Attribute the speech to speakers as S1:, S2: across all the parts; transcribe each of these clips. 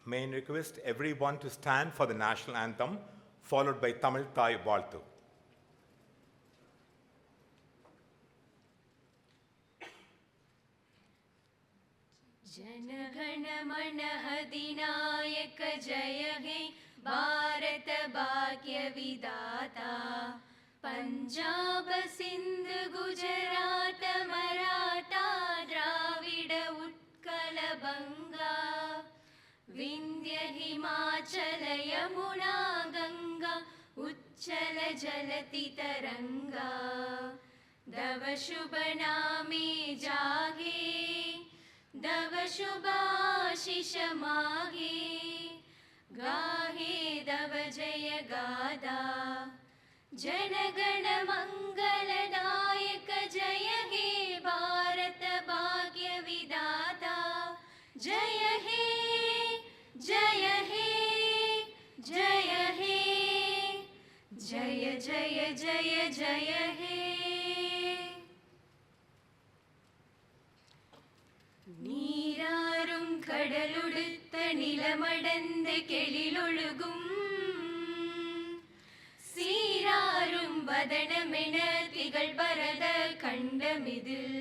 S1: May I request everyone to stand for the national anthem, followed by Tamil Thai Valthu.
S2: जनगण मन अधिनायक जय हे भारत भाग्य विधाता पंजाब सिंध गुजरात मराठा द्राविड उत्कल बंगा विंध्य हिमाचल यमुना गंगा उच्चल जलति तरंगा दव शुभ नामे जागे दव शुभाशिष मागे गाहे दव जय गादा जनगण मंगलदायक जय हे भारत भाग्य विधाता जय हे जय हे जय हे जय जय जय जय हे நீராறும் கடலுடுத்த நிலமடந்த கெளிலொழுகும் சீராறும் வதனமென திகழ் பரத கண்டமிதில்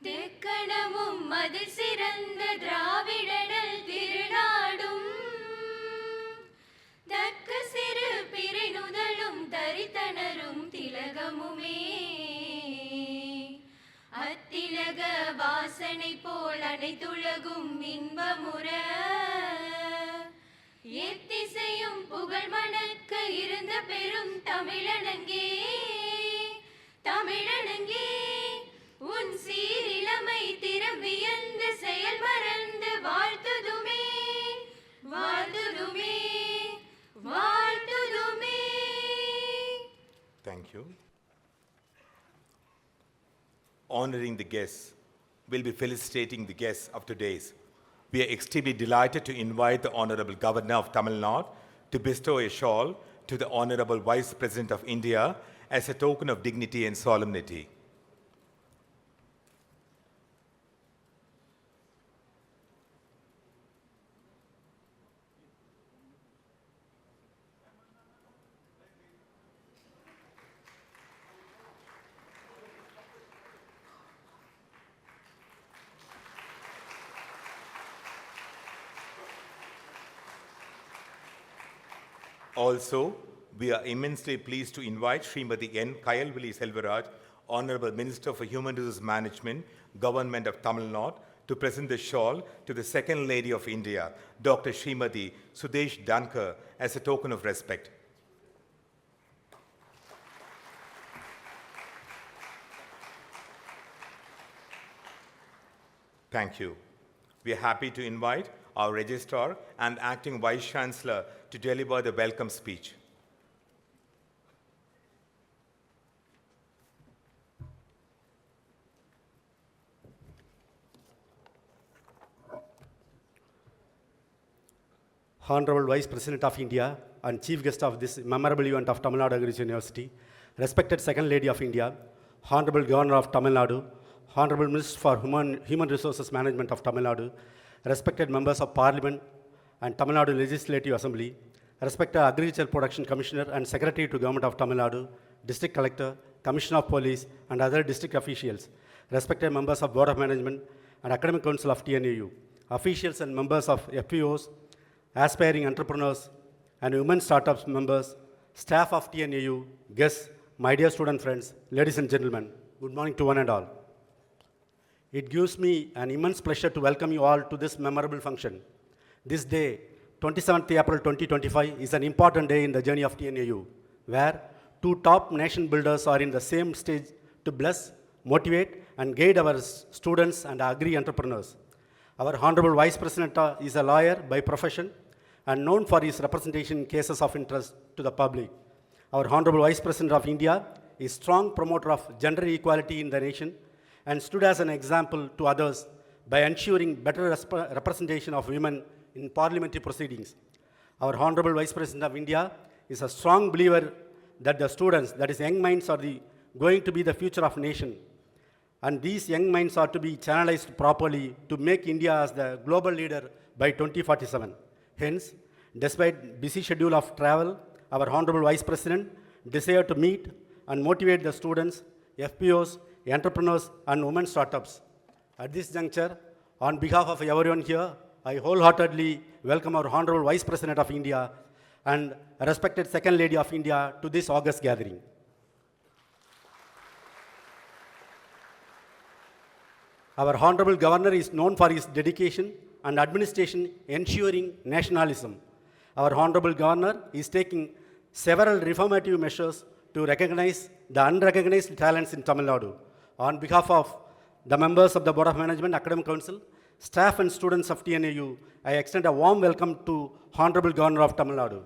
S2: தெக்கணமும் அது சிறந்த திராவிடனல் திருநாடும் தக்க சிறு பிறை நுதலும் தரித்தனரும் திலகமுமே அத்திலக வாசனை போல் அனைத்துலகும் இன்பமுற எத்திசையும் புகழ் மணக்க இருந்த பெரும் தமிழனங்கே தமிழனங்கே உன் சீரிலமை திறம் வியந்து செயல் மறந்து வாழ்த்துதுமே வாழ்த்துதுமே வாழ்த்துதுமே.
S1: Thank you. Honoring the guests, we'll be felicitating the guests of today's. We are extremely delighted to invite the Honorable Governor of Tamil Nadu to bestow a shawl to the Honorable Vice President of India as a token of dignity and solemnity. Also, we are immensely pleased to invite Srimati N. Kayalvili Selvaraj, Honorable Minister for Human Resource Management, Government of Tamil Nadu, to present the shawl to the Second Lady of India, Dr. Srimati Sudesh Dhankar, as a token of respect. Thank you. We are happy to invite our Registrar and Acting Vice Chancellor to deliver the welcome speech.
S3: Honorable Vice President of India and Chief Guest of this memorable event of Tamil Nadu Agricultural University, respected Second Lady of India, Honorable Governor of Tamil Nadu, Honorable Minister for Human Resources Management of Tamil Nadu, respected members of Parliament and Tamil Nadu Legislative Assembly, respected Agriculture Production Commissioner and Secretary to Government of Tamil Nadu, District Collector, Commissioner of Police and other district officials, respected members of Board of Management and Academic Council of TNAU, officials and members of FPOs, aspiring entrepreneurs and women startups members, staff of TNAU, guests, my dear student friends, ladies and gentlemen, good morning to one and all. It gives me an immense pleasure to welcome you all to this memorable function. This day, 27th April 2025, is an important day in the journey of TNAU, where two top nation builders are in the same stage to bless, motivate, and guide our students and agri entrepreneurs. Our Honorable Vice President is a lawyer by profession and known for his representation in cases of interest to the public. Our Honorable Vice President of India is a strong promoter of gender equality in the nation and stood as an example to others by ensuring better representation of women in parliamentary proceedings. Our Honorable Vice President of India is a strong believer that the students, that is young minds, are going to be the future of nation. And these young minds are to be channelized properly to make India as the global leader by 2047. Hence, despite busy schedule of travel, our Honorable Vice President desired to meet and motivate the students, FPOs, entrepreneurs, and women startups. At this juncture, on behalf of everyone here, I wholeheartedly welcome our Honorable Vice President of India and respected Second Lady of India to this August gathering. Our Honorable Governor is known for his dedication and administration ensuring nationalism. Our Honorable Governor is taking several reformative measures to recognize the unrecognized talents in Tamil Nadu. On behalf of the members of the Board of Management, Academic Council, staff and students of TNAU, I extend a warm welcome to Honorable Governor of Tamil Nadu.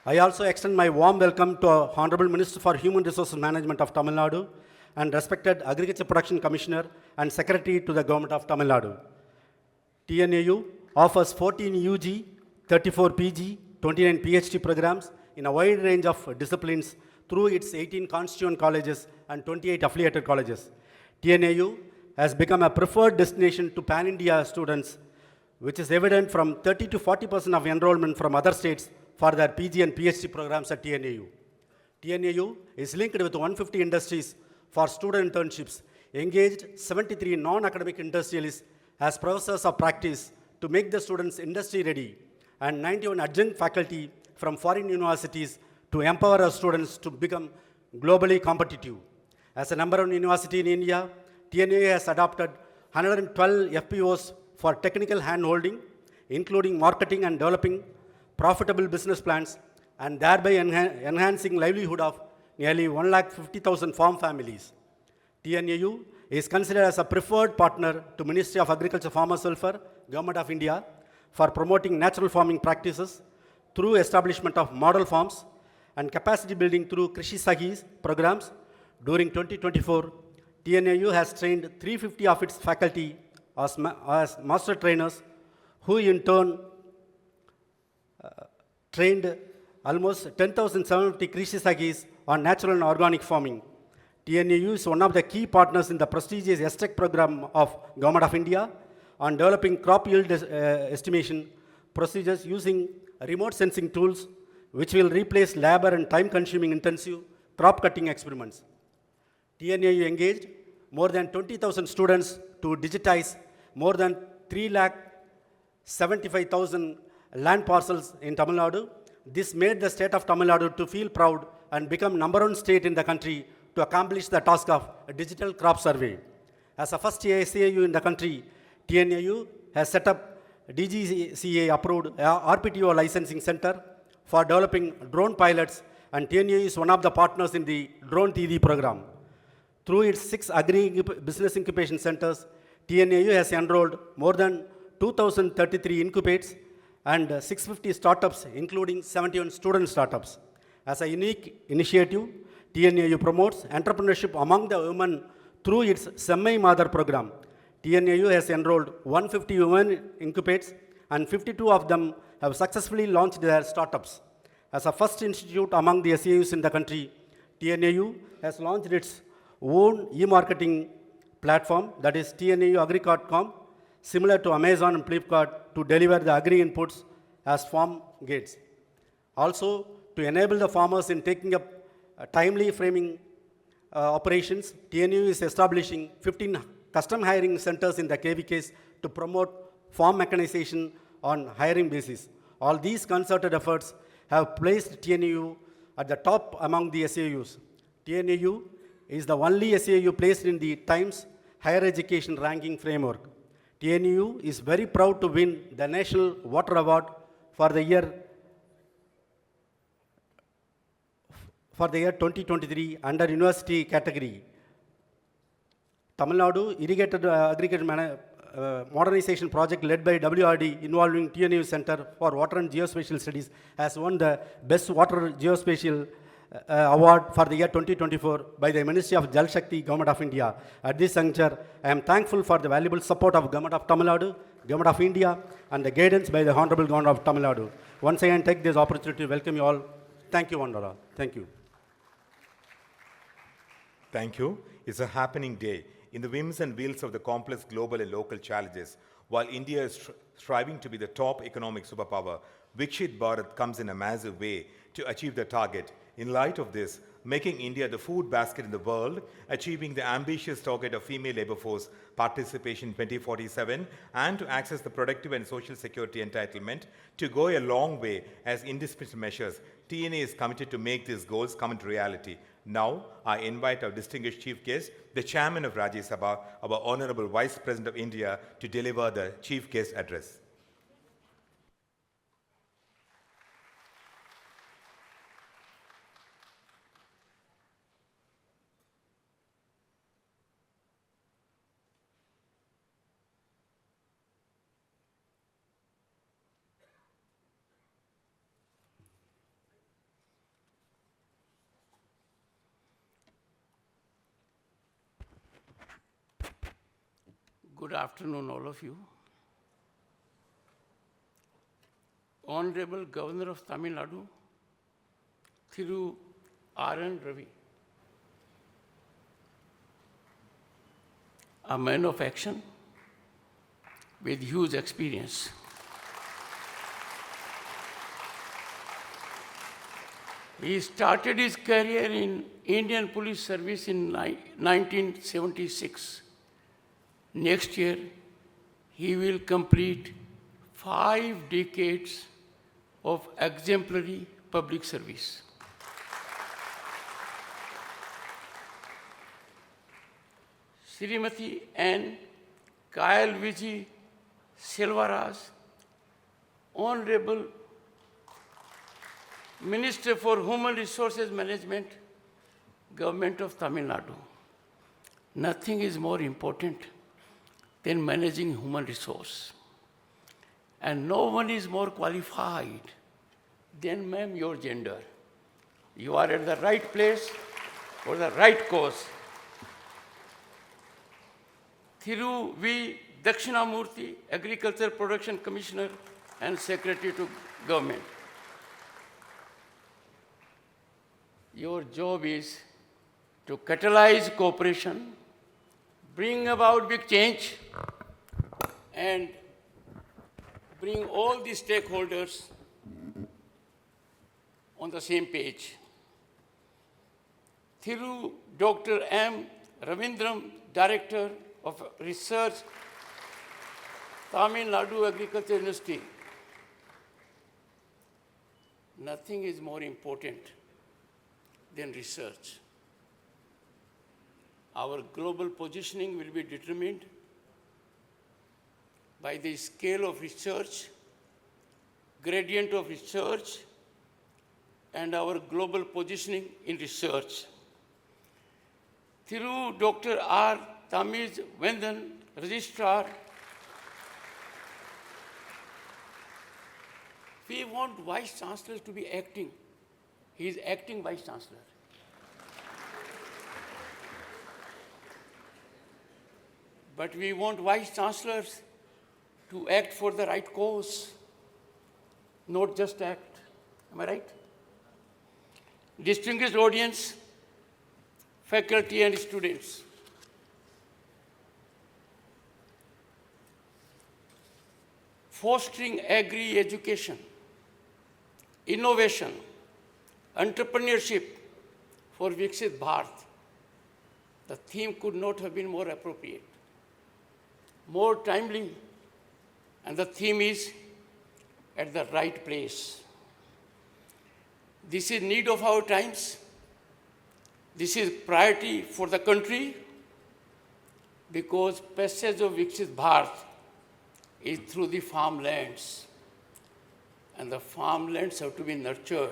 S3: I also extend my warm welcome to our Honorable Minister for Human Resources Management of Tamil Nadu and respected Agriculture Production Commissioner and Secretary to the Government of Tamil Nadu. TNAU offers 14 UG, 34 PG, 29 PhD programs in a wide range of disciplines through its 18 constituent colleges and 28 affiliated colleges. TNAU has become a preferred destination to pan-India students, which is evident from 30 to 40% of enrollment from other states for their PG and PhD programs at TNAU. TNAU is linked with 150 industries for student internships, engaged 73 non-academic industrialists as professors of practice to make the students industry ready, and 91 adjunct faculty from foreign universities to empower our students to become globally competitive. As a number one university in India, TNAU has adopted 112 FPOs for technical hand-holding, including marketing and developing profitable business plans, and thereby enhancing livelihood of nearly 150,000 farm families. TNAU is considered as a preferred partner to Ministry of Agriculture, Farmers Welfare, Government of India for promoting natural farming practices through establishment of model farms and capacity building through Krishi Sahis programs. During 2024, TNAU has trained 350 of its faculty as master trainers, who in turn trained almost 10,750 Krishi Sahis on natural and organic farming. TNAU is one of the key partners in the prestigious STEC program of Government of India on developing crop yield estimation procedures using remote sensing tools, which will replace labor and time-consuming intensive crop cutting experiments. TNAU engaged more than 20,000 students to digitize more than 375,000 land parcels in Tamil Nadu. This made the state of Tamil Nadu to feel proud and become number one state in the country to accomplish the task of a digital crop survey. As a first SAU in the country, TNAU has set up DGCA approved RPTO licensing center for developing drone pilots, and TNAU is one of the partners in the Drone TD program. Through its 6 agri-business incubation centers, TNAU has enrolled more than 2,033 incubates and 650 startups, including 71 student startups. As a unique initiative, TNAU promotes entrepreneurship among the women through its Semmai Mother program. TNAU has enrolled 150 women incubates, and 52 of them have successfully launched their startups. As a first institute among the SAUs in the country, TNAU has launched its own e-marketing platform, that is TNAUagri.com, similar to Amazon and Flipkart, to deliver the agri inputs as farm gates. Also, to enable the farmers in taking up timely framing operations, TNAU is establishing 15 custom hiring centers in the KVKs to promote farm mechanization on hiring basis. All these concerted efforts have placed TNAU at the top among the SAUs. TNAU is the only SAU placed in the Times Higher Education Ranking Framework. TNAU is very proud to win the National Water Award for the year 2023 under University category. Tamil Nadu Irrigated Agriculture Modernization Project led by WRD involving TNAU Center for Water and Geospatial Studies has won the Best Water Geospatial Award for the year 2024 by the Ministry of Jal Shakti, Government of India. At this juncture, I am thankful for the valuable support of Government of Tamil Nadu, Government of India, and the guidance by the Honorable Governor of Tamil Nadu. Once again, take this opportunity to welcome you all. Thank you, Honorable. Thank you.
S1: Thank you. It's a happening day. In the whims and wheels of the complex global and local challenges, While India is striving to be the top economic superpower, Viksit Bharat comes in a massive way to achieve the target. In light of this, making India the food basket in the world, achieving the ambitious target of female labor force participation in 2047, and to access the productive and social security entitlement, to go a long way as indispensable measures, TNA is committed to make these goals come into reality. Now, I invite our distinguished chief guest, the chairman of Rajya Sabha, our Honorable Vice President of India, to deliver the chief guest address.
S4: Good afternoon, all of you. Honorable Governor of Tamil Nadu, Thiru R.N. Ravi, a man of action with huge experience. He started his career in Indian Police Service in 1976. Next year, he will complete 5 decades of exemplary public service. Srimati N. Kayal Viji Selvaraj, Honorable Minister for Human Resources Management, Government of Tamil Nadu. Nothing is more important than managing human resource. And no one is more qualified than, ma'am, your gender. You are at the right place for the right cause. Thiru V. Dakshinamurthy, Agriculture Production Commissioner and Secretary to Government. Your job is to catalyze cooperation, bring about big change, and bring all the stakeholders on the same page. Thiru Dr. M. Ravindram, Director of Research, Tamil Nadu Agriculture University. Nothing is more important than research. Our global positioning will be determined by the scale of research, gradient of research, and our global positioning in research. Thiru Dr. R. Tamiz Vendan, Registrar. We want Vice Chancellor to be acting. He is acting Vice Chancellor. But we want Vice Chancellors to act for the right cause, not just act. Am I right? Distinguished audience, faculty and students. Fostering agri-education, innovation, entrepreneurship for Viksit Bharat. The theme could not have been more appropriate, more timely, and the theme is at the right place. This is need of our times. This is priority for the country because passage of Viksit Bharat is through the farmlands, and the farmlands have to be nurtured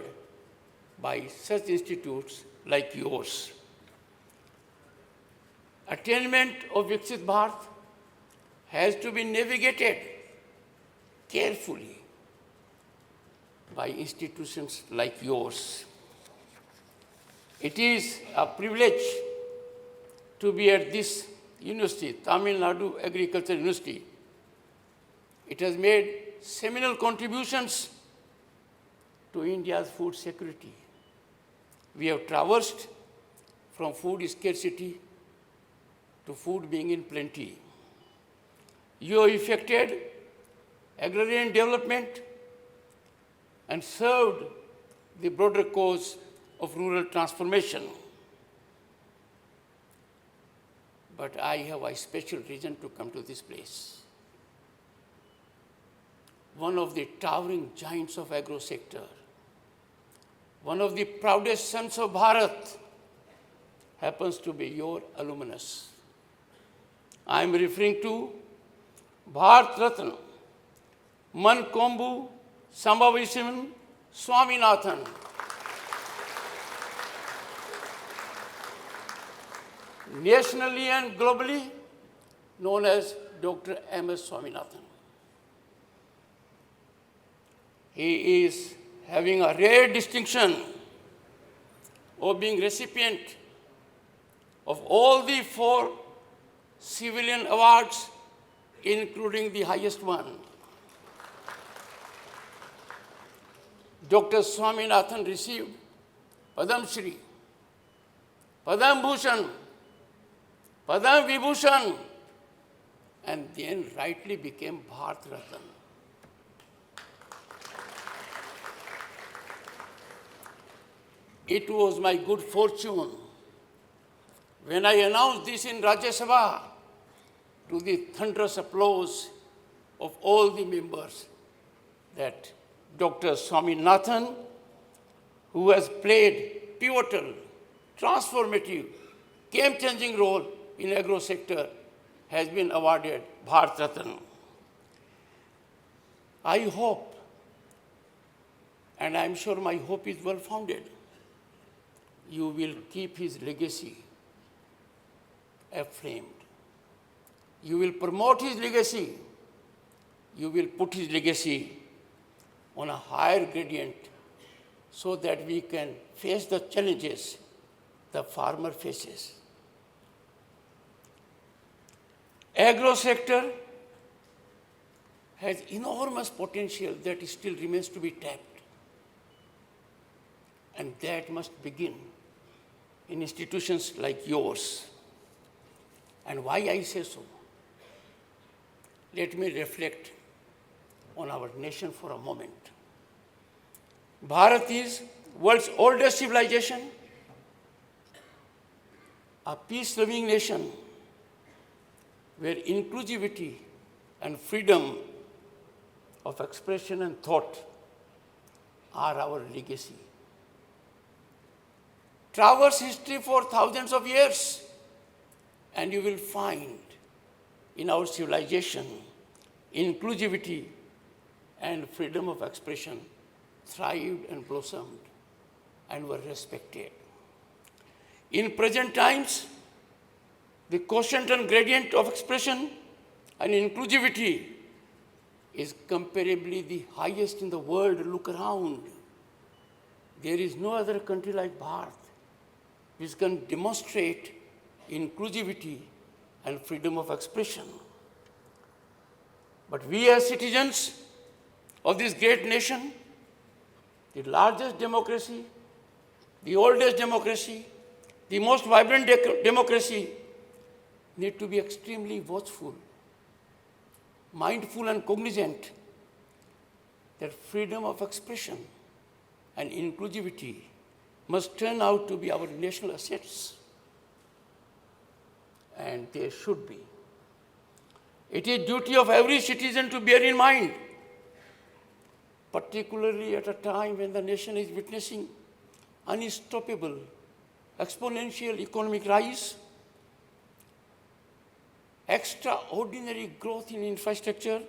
S4: by such institutes like yours. Attainment of Viksit Bharat has to be navigated carefully by institutions like yours. It is a privilege to be at this university, Tamil Nadu Agriculture University. It has made seminal contributions to India's food security. We have traversed from food scarcity to food being in plenty. You have effected agrarian development and served the broader cause of rural transformation. But I have a special reason to come to this place. One of the towering giants of agro sector, one of the proudest sons of Bharat, happens to be your alumnus. I am referring to Bharat Ratna, Hon'ble Swaminathan. Nationally and globally known as Dr. M.S. Swaminathan. He is having a rare distinction of being recipient of all the 4 civilian awards, including the highest one. Dr. Swaminathan received Padam Shri, Padam Bhushan, Padam Vibhushan, and then rightly became Bharat Ratna. It was my good fortune when I announced this in Rajya Sabha to the thunderous applause of all the members that Dr. Swaminathan, who has played pivotal, transformative, game-changing role in agro sector, has been awarded Bharat Ratna. I hope, and I'm sure my hope is well-founded, you will keep his legacy framed. You will promote his legacy. You will put his legacy on a higher gradient so that we can face the challenges the farmer faces. Agro sector has enormous potential that still remains to be tapped. And that must begin in institutions like yours. And why I say so? Let me reflect on our nation for a moment. Bharat is world's oldest civilization, a peace-loving nation where inclusivity and freedom of expression and thought are our legacy. Traverse history for thousands of years, and you will find in our civilization inclusivity and freedom of expression thrived and blossomed and were respected. In present times, the quotient and gradient of expression and inclusivity is comparably the highest in the world. Look around. There is no other country like Bharat which can demonstrate inclusivity and freedom of expression. But we as citizens of this great nation, the largest democracy, the oldest democracy, the most vibrant democracy, need to be extremely watchful, mindful and cognizant that freedom of expression and inclusivity must turn out to be our national assets. And they should be. It is duty of every citizen to bear in mind, particularly at a time when the nation is witnessing unstoppable, exponential economic rise, extraordinary growth in infrastructure,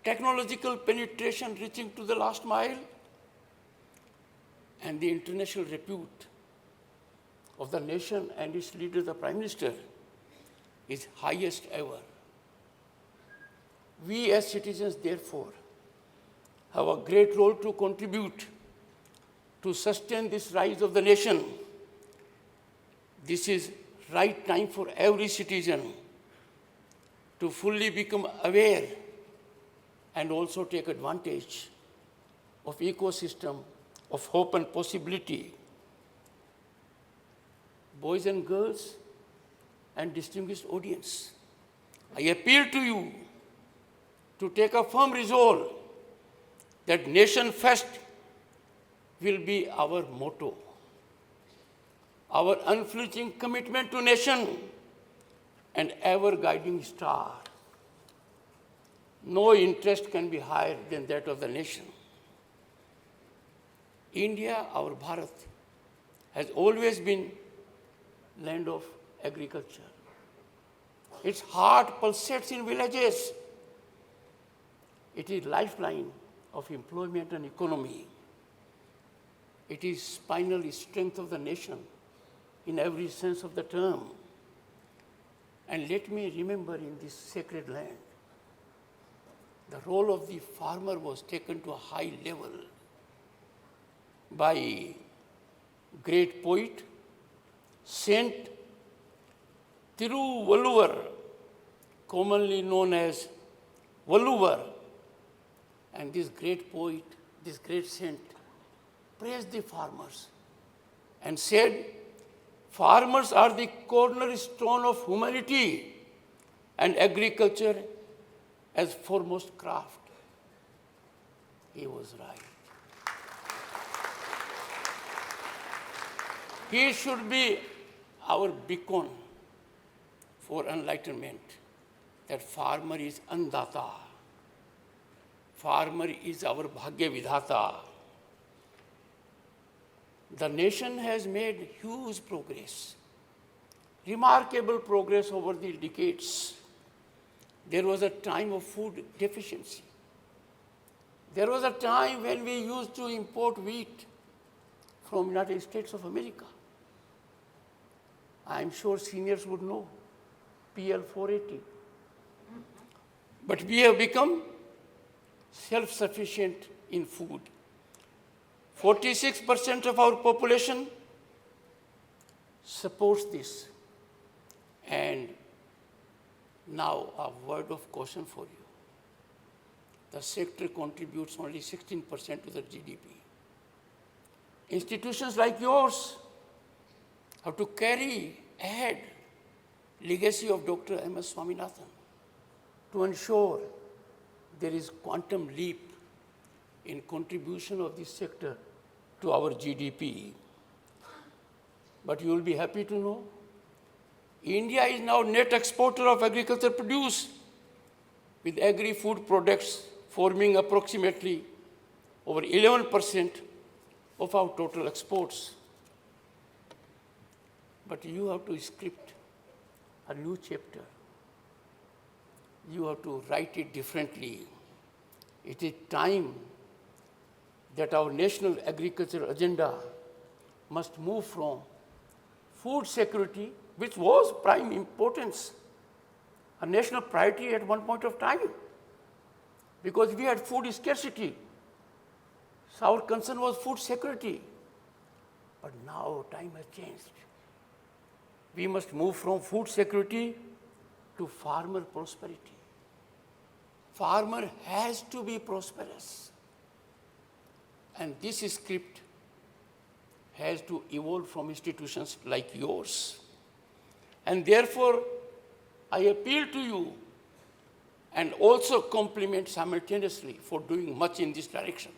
S4: technological penetration reaching to the last mile, and the international repute of the nation and its leader, the Prime Minister, is highest ever. We as citizens, therefore, have a great role to contribute to sustain this rise of the nation. This is right time for every citizen to fully become aware and also take advantage of ecosystem of hope and possibility. Boys and girls and distinguished audience, I appeal to you to take a firm resolve that nation first will be our motto. Our unflinching commitment to nation and ever guiding star. No interest can be higher than that of the nation. India, our Bharat, has always been land of agriculture. Its heart pulsates in villages. It is lifeline of employment and economy. It is spinal strength of the nation in every sense of the term. And let me remember in this sacred land, the role of the farmer was taken to a high level by great poet, Saint Tiruvalluvar, commonly known as Valluvar. And this great poet, this great saint, praised the farmers and said, farmers are the cornerstone of humanity and agriculture as foremost craft. He was right. He should be our beacon for enlightenment, that farmer is Andata. Farmer is our Bhagya Vidhata. The nation has made huge progress, remarkable progress over the decades. There was a time of food deficiency. There was a time when we used to import wheat from United States of America. I'm sure seniors would know, PL 480. But we have become self-sufficient in food. 46% of our population supports this. And now a word of caution for you. The sector contributes only 16% to the GDP. Institutions like yours have to carry ahead legacy of Dr. M.S. Swaminathan to ensure there is quantum leap in contribution of this sector to our GDP. But you will be happy to know, India is now net exporter of agricultural produce, with agri-food products forming approximately over 11% of our total exports. But you have to script a new chapter. You have to write it differently. It is time that our national agricultural agenda must move from food security, which was prime importance, a national priority at one point of time, because we had food scarcity. So our concern was food security. But now time has changed. We must move from food security to farmer prosperity. Farmer has to be prosperous. And this script has to evolve from institutions like yours. And therefore, I appeal to you and also compliment simultaneously for doing much in this direction.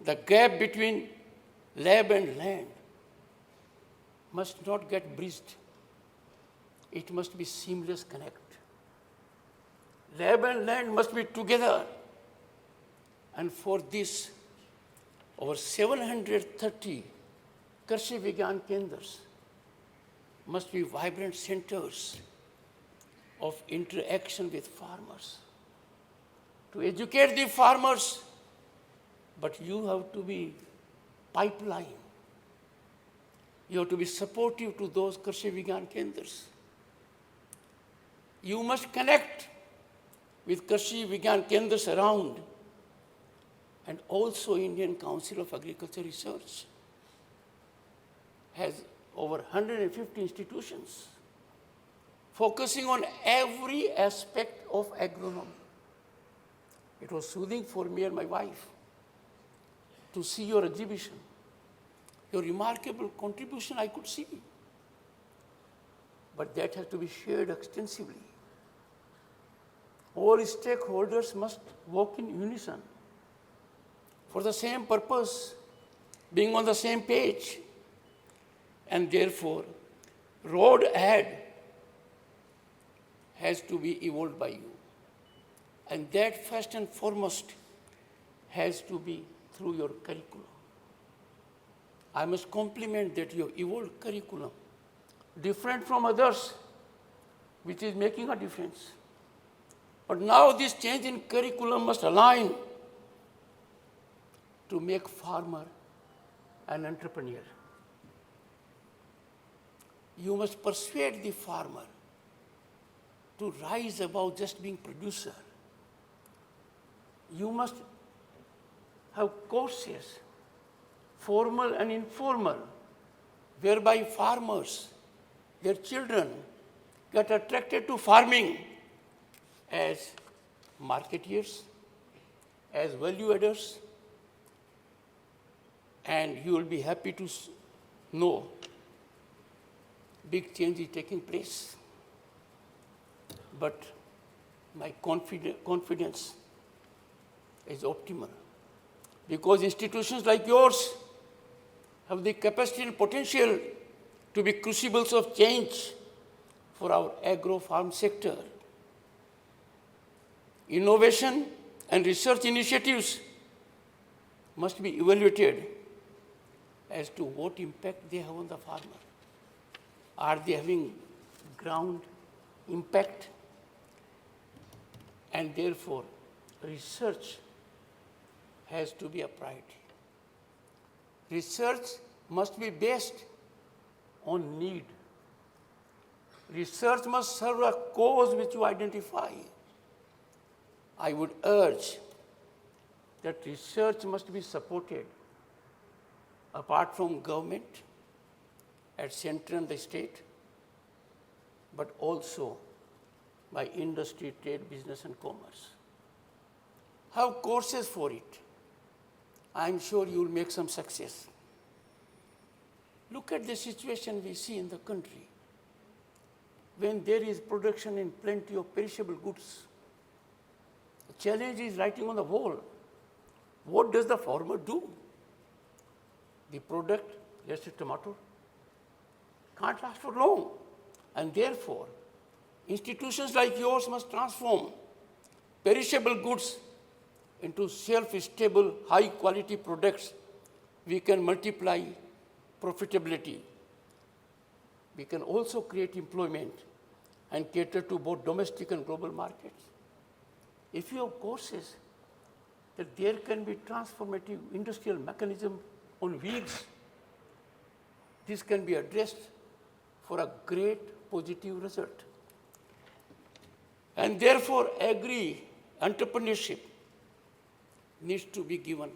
S4: The gap between lab and land must not get bridged. It must be seamless connect. Lab and land must be together. And for this, over 730 Krishi Vigyan Kendras must be vibrant centers of interaction with farmers. To educate the farmers, but you have to be pipeline. You have to be supportive to those Krishi Vigyan Kendras. You must connect with Krishi Vigyan Kendras around, and also Indian Council of Agriculture Research has over 150 institutions focusing on every aspect of agronomy. It was soothing for me and my wife to see your exhibition, your remarkable contribution I could see. But that has to be shared extensively. all stakeholders must work in unison for the same purpose, being on the same page. And therefore, road ahead has to be evolved by you. And that first and foremost has to be through your curriculum. I must compliment that your evolved curriculum, different from others, which is making a difference. But now this change in curriculum must align to make farmer an entrepreneur. You must persuade the farmer to rise above just being producer. You must have courses, formal and informal, whereby farmers, their children, get attracted to farming as marketeers, as value adders, and you will be happy to know big change is taking place. But my confidence is optimal because institutions like yours have the capacity and potential to be crucibles of change for our agro-farm sector. Innovation and research initiatives must be evaluated as to what impact they have on the farmer. Are they having ground impact? And therefore, research has to be a priority. Research must be based on need. Research must serve a cause which you identify. I would urge that research must be supported apart from government at center and the state, but also by industry, trade, business, and commerce. Have courses for it. I'm sure you will make some success. Look at the situation we see in the country. When there is production in plenty of perishable goods, the challenge is writing on the wall. What does the farmer do? The product, let's say tomato, can't last for long. And therefore, institutions like yours must transform perishable goods into self-stable, high-quality products. We can multiply profitability. We can also create employment and cater to both domestic and global markets. If you have courses that there can be transformative industrial mechanism on wheels, this can be addressed for a great positive result. And therefore, agri-entrepreneurship needs to be given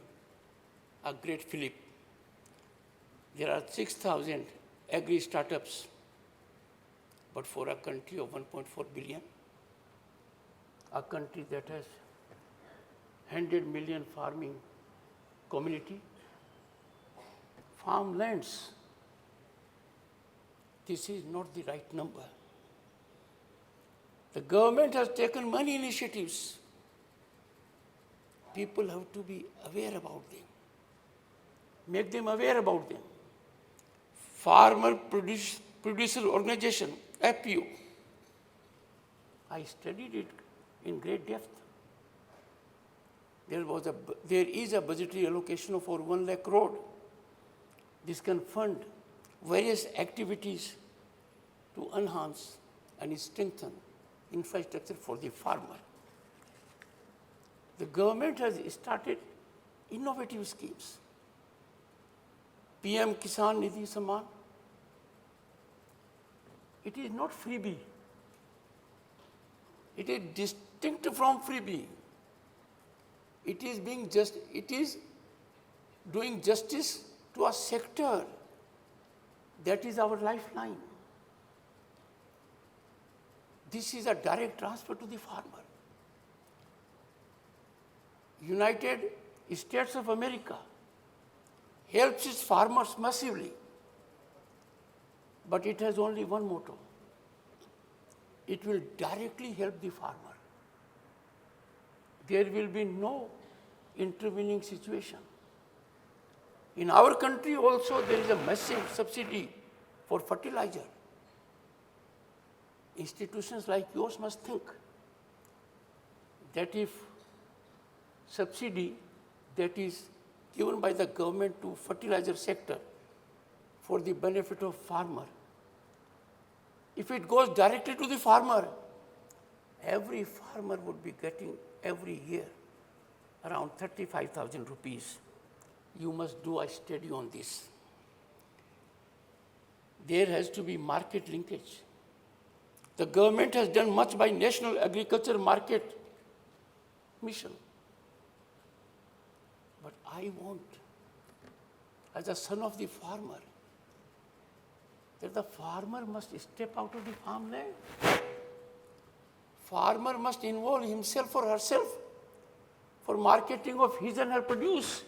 S4: a great fillip. There are 6,000 agri-startups, but for a country of 1.4 billion, a country that has 100 million farming community, farmlands, this is not the right number. The government has taken many initiatives. People have to be aware about them. Make them aware about them. Farmer Producer Organization, FPO, I studied it in great depth. There is a budgetary allocation of over 1 lakh crore. This can fund various activities to enhance and strengthen infrastructure for the farmer. The government has started innovative schemes. PM Kisan Nidhi Samman. It is not freebie. It is distinct from freebie. It is doing justice to a sector that is our lifeline. This is a direct transfer to the farmer. United States of America helps its farmers massively, but it has only one motto. It will directly help the farmer. there will be no intervening situation. In our country also there is a massive subsidy for fertilizer. Institutions like yours must think that if subsidy that is given by the government to fertilizer sector for the benefit of farmer, if it goes directly to the farmer, every farmer would be getting every year around 35,000 rupees. You must do a study on this. There has to be market linkage. The government has done much by National Agriculture Market Mission. But I want, as a son of the farmer, that the farmer must step out of the farmland. Farmer must involve himself or herself for marketing of his and her produce.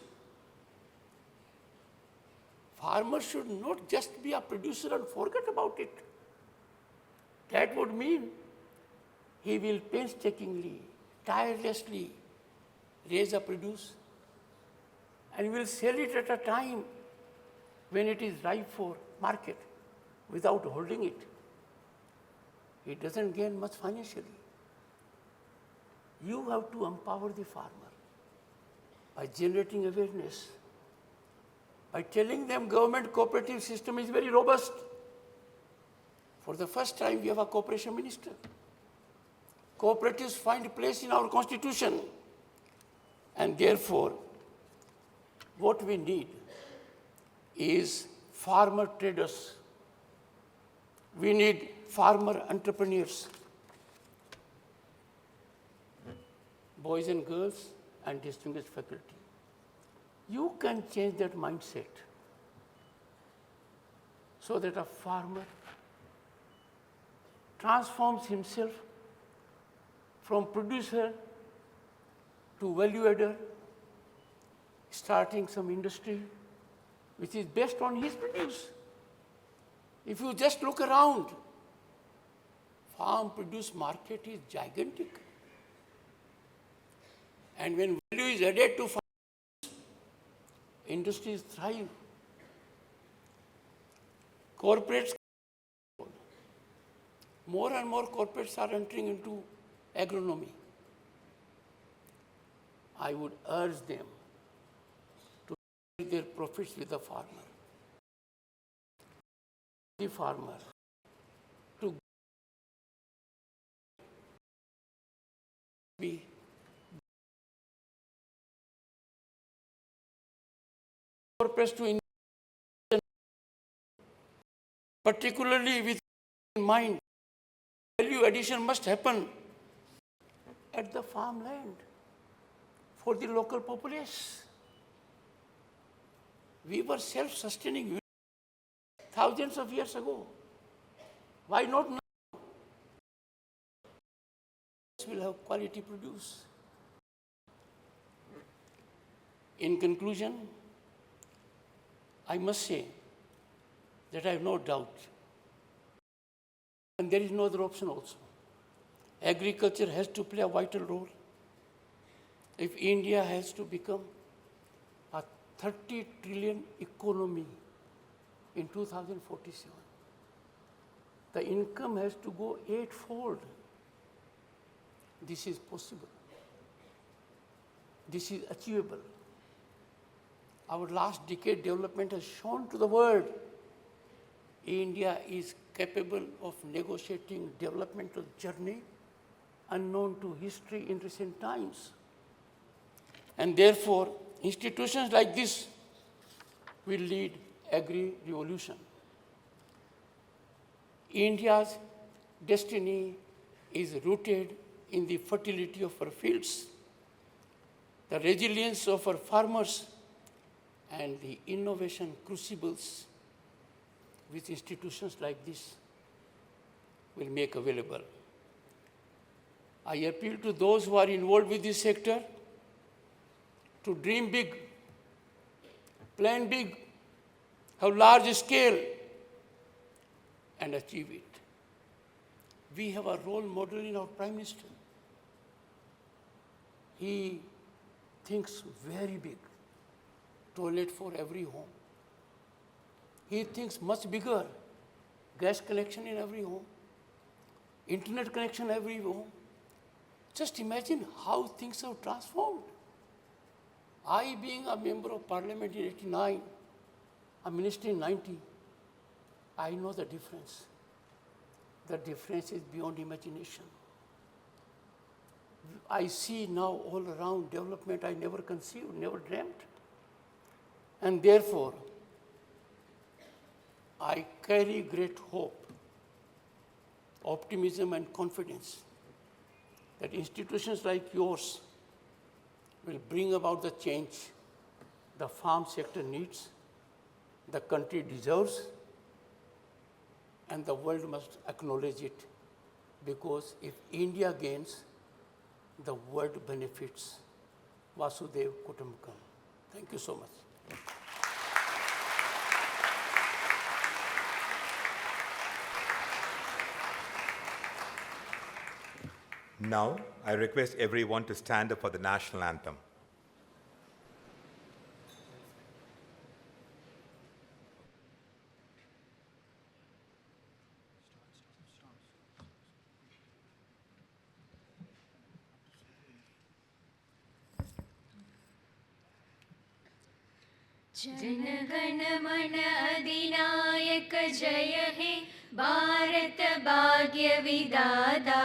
S4: Farmer should not just be a producer and forget about it. That would mean he will painstakingly, tirelessly raise a produce and will sell it at a time when it is ripe for market without holding it. He doesn't gain much financially. You have to empower the farmer by generating awareness, by telling them government cooperative system is very robust. For the first time, we have a cooperation minister. Cooperatives find a place in our constitution. And therefore, what we need is farmer traders. We need farmer entrepreneurs, boys and girls and distinguished faculty. You can change that mindset so that a farmer transforms himself from producer to value adder, starting some industry which is based on his produce. If you just look around, farm produce market is gigantic. And when value is added to farm, industries thrive. Corporates, more and more corporates are entering into agronomy. I would urge them to share their profits with the farmer. The farmer to be corporates to invest, particularly with in mind, value addition must happen at the farmland for the local populace. We were self-sustaining thousands of years ago. Why not now? We'll have quality produce. In conclusion, I must say that I have no doubt, and there is no other option also. Agriculture has to play a vital role. If India has to become a 30 trillion economy in 2047, the income has to go 8-fold. This is possible. This is achievable. Our last decade development has shown to the world India is capable of negotiating developmental journey unknown to history in recent times. And therefore, institutions like this will lead agri-revolution. India's destiny is rooted in the fertility of our fields, the resilience of our farmers, and the innovation crucibles which institutions like this will make available. I appeal to those who are involved with this sector to dream big, plan big, have large scale, and achieve it. We have a role model in our Prime Minister. He thinks very big, toilet for every home. He thinks much bigger, gas connection in every home, internet connection every home. Just imagine how things have transformed. I, being a member of parliament in 89, a minister in 90, I know the difference. The difference is beyond imagination. I see now all around development I never conceived, never dreamt. And therefore, I carry great hope, optimism, and confidence that institutions like yours will bring about the change the farm sector needs, the country deserves, and the world must acknowledge it, because if India gains, the world benefits. Vasudev Kutumbakam. Thank you so much.
S1: Now, I request everyone to stand up for the national anthem.
S2: जनगण मन अधिनायक जय हे भारत भाग्य विधाता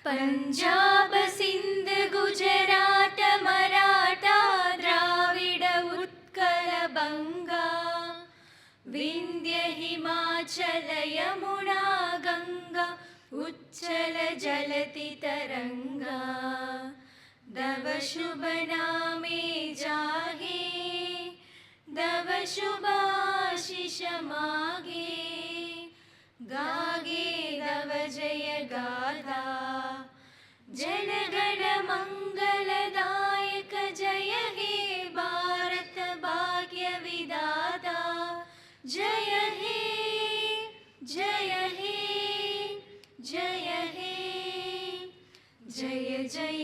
S2: पंजाब सिंध गुजरात मराठा द्राविड उत्कल बंगा विंध्य हिमाचल यमुना गंगा उच्चल जलति तरंगा दव शुभ नामे जागे दव शुभाशिष मागे गागे दव जय गाथा जनगण मंगलदायक जय हे भारत भाग्य विधाता जय हे जय हे जय हे जय जय